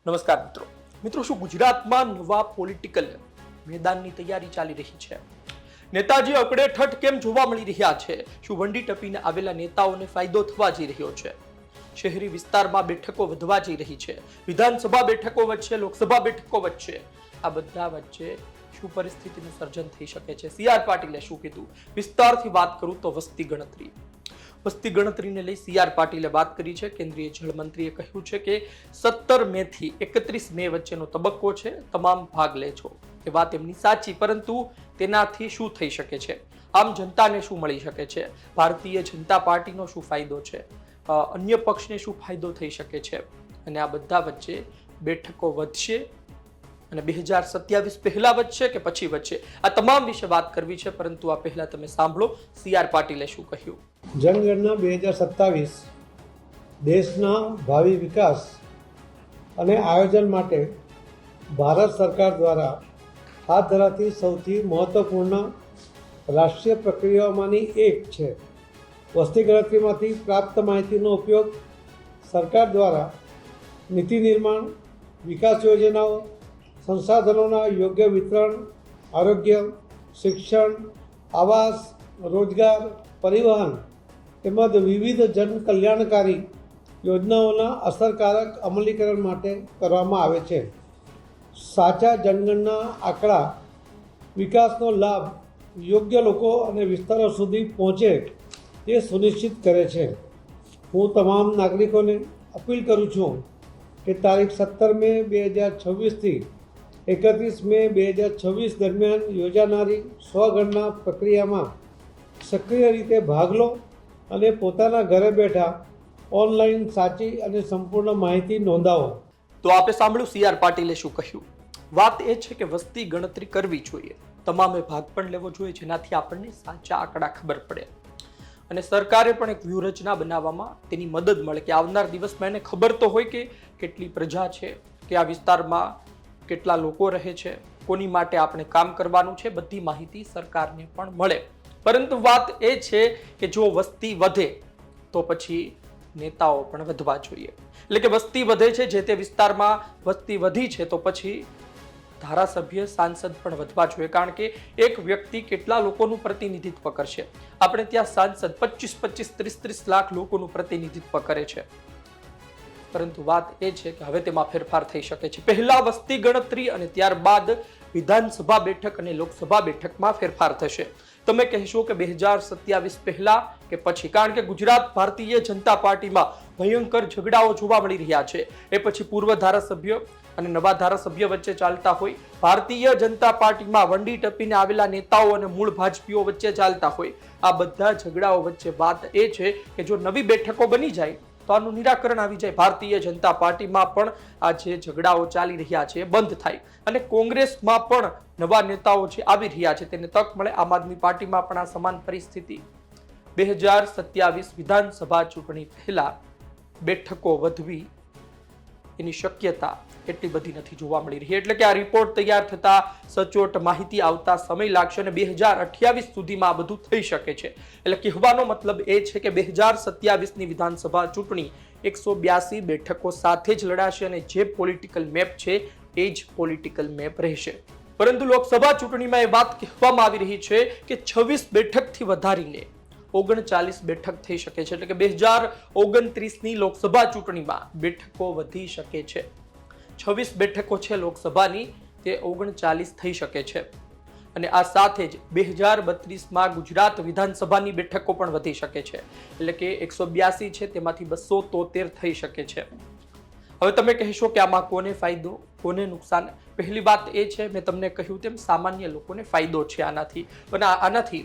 નમસ્કાર મિત્રો મિત્રો શું ગુજરાતમાં નવા પોલિટિકલ મેદાનની તૈયારી ચાલી રહી છે? નેતાજી અકડેઠઠ કેમ જોવા મળી રહ્યા છે? શું વંડી ટપીને આવેલા નેતાઓને ફાયદો થવા જઈ રહ્યો છે? શહેરી વિસ્તારમાં બેઠકો વધવા જઈ રહી છે, વિધાનસભા બેઠકો વચ્ચે, લોકસભા બેઠકો વચ્ચે, આ બધા વચ્ચે શું પરિસ્થિતિનું સર્જન થઈ શકે છે? સીઆર પાટીલે શું કીધું? વિસ્તારથી વાત કરું તો વસ્તી ગણતરીને લઈ સીઆર પાટીલે વાત કરી છે. કેન્દ્રીય જળમંત્રીએ કહ્યું છે કે 17 મે થી 31 મે વચ્ચેનો તબક્કો છે, તમામ ભાગ લેજો. એ વાત એમની સાચી, પરંતુ તેનાથી શું થઈ શકે છે? આમ જનતાને શું મળી શકે છે? ભારતીય જનતા પાર્ટીનો શું ફાયદો છે? અન્ય પક્ષને શું ફાયદો થઈ શકે છે? અને આ બધા વચ્ચે બેઠકો વધશે અને 2027 પહેલા વધશે કે પછી વધશે? આ તમામ વિશે વાત કરવી છે, પરંતુ આ પહેલા તમે સાંભળો સીઆર પાટીલે શું કહ્યું. જનગણના 2027 દેશના ભાવિ વિકાસ અને આયોજન માટે ભારત સરકાર દ્વારા હાથ ધરાતી સૌથી મહત્વપૂર્ણ રાષ્ટ્રીય પ્રક્રિયાઓમાંની એક છે. વસ્તી ગણતરીમાંથી પ્રાપ્ત માહિતીનો ઉપયોગ સરકાર દ્વારા નીતિ નિર્માણ, વિકાસ યોજનાઓ, સંસાધનોના યોગ્ય વિતરણ, આરોગ્ય, શિક્ષણ, આવાસ, રોજગાર, પરિવહન તેમજ વિવિધ જનકલ્યાણકારી યોજનાઓના અસરકારક અમલીકરણ માટે કરવામાં આવે છે. સાચા જનગણના આંકડા વિકાસનો લાભ યોગ્ય લોકો અને વિસ્તારો સુધી પહોંચે તે સુનિશ્ચિત કરે છે. હું તમામ નાગરિકોને અપીલ કરું છું કે તારીખ 17 મે 2026થી 31 મે 2026 દરમિયાન યોજાનારી સ્વગણના પ્રક્રિયામાં સક્રિય રીતે ભાગ લો અને પોતાના ઘરે બેઠા ઓનલાઈન સાચી અને સંપૂર્ણ માહિતી નોંધાવો. તો આપે સાંભળ્યું સીઆર પાટીલે શું કહ્યું. વાત એ છે કે વસ્તી ગણતરી કરવી જોઈએ, તમામે ભાગ પણ લેવો જોઈએ, જેનાથી આપણને સાચા આંકડા ખબર પડે અને સરકારે પણ એક વ્યૂહરચના બનાવવામાં તેની મદદ મળે કે આવનાર દિવસમાં એને ખબર તો હોય કે કેટલી પ્રજા છે, કે આ વિસ્તારમાં કેટલા લોકો રહે છે, કોની માટે આપણે કામ કરવાનું છે, બધી માહિતી સરકારને પણ મળે. પરંતુ વાત એ છે કે જો વસ્તી વધે તો પછી નેતાઓ પણ વધવા જોઈએ. એટલે કે વસ્તી વધે છે, જે તે વિસ્તારમાં વસ્તી વધી છે, તો પછી ધારાસભ્ય, સાંસદ પણ વધવા જોઈએ, કારણ કે એક વ્યક્તિ કેટલા લોકોનું પ્રતિનિધિત્વ કરશે? આપણે ત્યાં સાંસદ 25-25, 30-30 લાખ લોકોનું પ્રતિનિધિત્વ કરે છે. પરંતુ વાત એ છે કે હવે તેમાં ફેરફાર થઈ શકે છે. પહેલા વસ્તી ગણતરી અને ત્યારબાદ વિધાનસભા બેઠક અને લોકસભા બેઠકમાં ફેરફાર થશે. તમે કહેશો કે 2027 પહેલા કે પછી? કારણ કે ગુજરાત ભારતીય જનતા પાર્ટીમાં ભયંકર ઝઘડાઓ જોવા મળી રહ્યા છે. એ પછી પૂર્વ ધારાસભ્ય અને નવા ધારાસભ્ય વચ્ચે ચાલતા હોય, ભારતીય જનતા પાર્ટીમાં વંડી ટપીને આવેલા નેતાઓ અને મૂળ ભાજપીઓ વચ્ચે ચાલતા હોય, આ બધા ઝઘડાઓ વચ્ચે વાત એ છે કે જો નવી બેઠકો બની જાય તો આનું નિરાકરણ આવી જાય. ભારતીય જનતા પાર્ટીમાં પણ આ જે ઝઘડાઓ ચાલી રહ્યા છે બંધ થાય અને કોંગ્રેસમાં પણ નવા નેતાઓ જે આવી રહ્યા છે તેને તક મળે. આમ આદમી પાર્ટીમાં પણ આ સમાન પરિસ્થિતિ. 2027 વિધાનસભા ચૂંટણી પહેલા બેઠકો વધવી એની શક્યતા એટલી બધી નથી જોવા મળી રહી. એટલે કે આ રિપોર્ટ તૈયાર થતા સચોટ માહિતી આવતા સમય લાગશે અને 2028 સુધીમાં આ બધું થઈ શકે છે. એટલે કહેવાનો મતલબ એ છે કે 2027ની વિધાનસભા ચૂંટણી 182 બેઠકો સાથે જ લડાશે અને જે પોલિટિકલ મેપ છે એ જ પોલિટિકલ મેપ રહેશે. પરંતુ લોકસભા ચૂંટણીમાં એ વાત કહેવામાં આવી રહી છે કે 26 બેઠકથી વધારીને 39 બેઠક થઈ શકે છે. એટલે કે 2029ની લોકસભા ચૂંટણીમાં બેઠકો વધી શકે છે. 26 બેઠકો છે લોકસભાની, તે 39 થઈ શકે છે અને આ સાથે જ 2032માં ગુજરાત વિધાનસભાની બેઠકો પણ વધી શકે છે. એટલે કે 182 છે તેમાંથી 273 થઈ શકે છે. હવે તમે કહેશો કે આમાં કોને ફાયદો, કોને નુકસાન? પહેલી વાત એ છે, મેં તમને કહ્યું તેમ સામાન્ય લોકોને ફાયદો છે આનાથી, અને આનાથી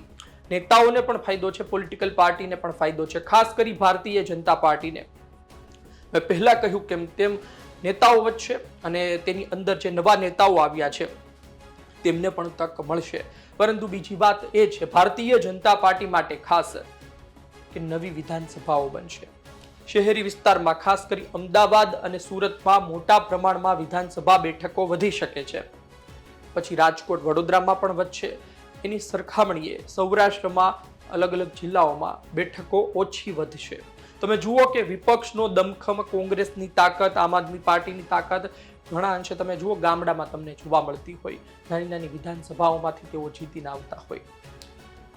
નેતાઓને પણ ફાયદો છે, પોલિટિકલ પાર્ટીને પણ ફાયદો છે, ખાસ કરી ભારતીય જનતા પાર્ટીને. મેં પહેલા કહ્યું કેમ તેમ નેતાઓ વચ્ચે અને તેની અંદર જે નવા નેતાઓ આવ્યા છે તેમને પણ તક મળશે. પરંતુ બીજી વાત એ છે ભારતીય જનતા પાર્ટી માટે ખાસ કે નવી વિધાનસભાઓ બનશે. શહેરી વિસ્તારમાં ખાસ કરી અમદાવાદ અને સુરતમાં મોટા પ્રમાણમાં વિધાનસભા બેઠકો વધી શકે છે. પછી રાજકોટ, વડોદરામાં પણ વધશે. એની સરખામણીએ સૌરાષ્ટ્રમાં અલગ અલગ જિલ્લાઓમાં બેઠકો ઓછી વધશે. તમે જુઓ કે વિપક્ષનો દમખમ, કોંગ્રેસની તાકાત, આમ આદમી પાર્ટીની તાકાત ઘણા અંશે તમે જુઓ ગામડામાં તમને જોવા મળતી હોય. નાની નાની વિધાનસભાઓમાંથી તેઓ જીતીને આવતા હોય.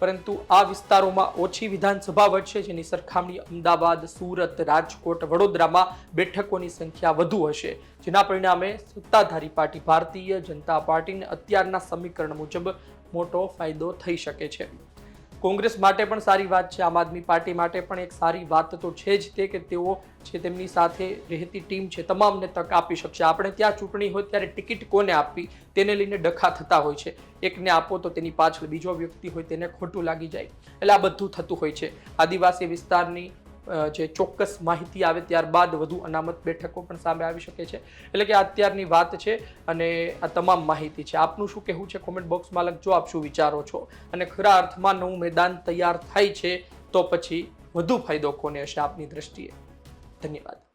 પરંતુ આ વિસ્તારોમાં ઓછી વિધાનસભા વચ્ચે જેની સરખામણી અમદાવાદ, સુરત, રાજકોટ, વડોદરામાં બેઠકોની સંખ્યા વધુ હશે, જેના પરિણામે સત્તાધારી પાર્ટી ભારતીય જનતા પાર્ટીને અત્યારના સમીકરણ મુજબ મોટો ફાયદો થઈ શકે છે. કોંગ્રેસ માટે પણ સારી વાત છે, આમ આદમી પાર્ટી માટે પણ એક સારી વાત તો છે જ તે કે તેઓ છે તેમની સાથે રહેતી ટીમ છે તમામને તક આપી શકશે. આપણે ત્યાં ચૂંટણી હોય ત્યારે ટિકિટ કોને આપવી તેને લઈને ડખા થતા હોય છે. એકને આપો તો તેની પાછળ બીજો વ્યક્તિ હોય તેને ખોટું લાગી જાય, એટલે આ બધું થતું હોય છે. આદિવાસી વિસ્તારની જે ચોક્કસ માહિતી આવે ત્યારબાદ વધુ અનામત બેઠકો પણ સામે આવી શકે છે. એટલે કે અત્યારની વાત છે અને આ તમામ માહિતી છે. આપનું શું કહેવું છે કોમેન્ટ બોક્સમાં લખજો. આપ શું વિચારો છો અને ખરા અર્થમાં નવું મેદાન તૈયાર થાય છે તો પછી વધુ ફાયદો કોને હશે આપની દ્રષ્ટિએ? ધન્યવાદ.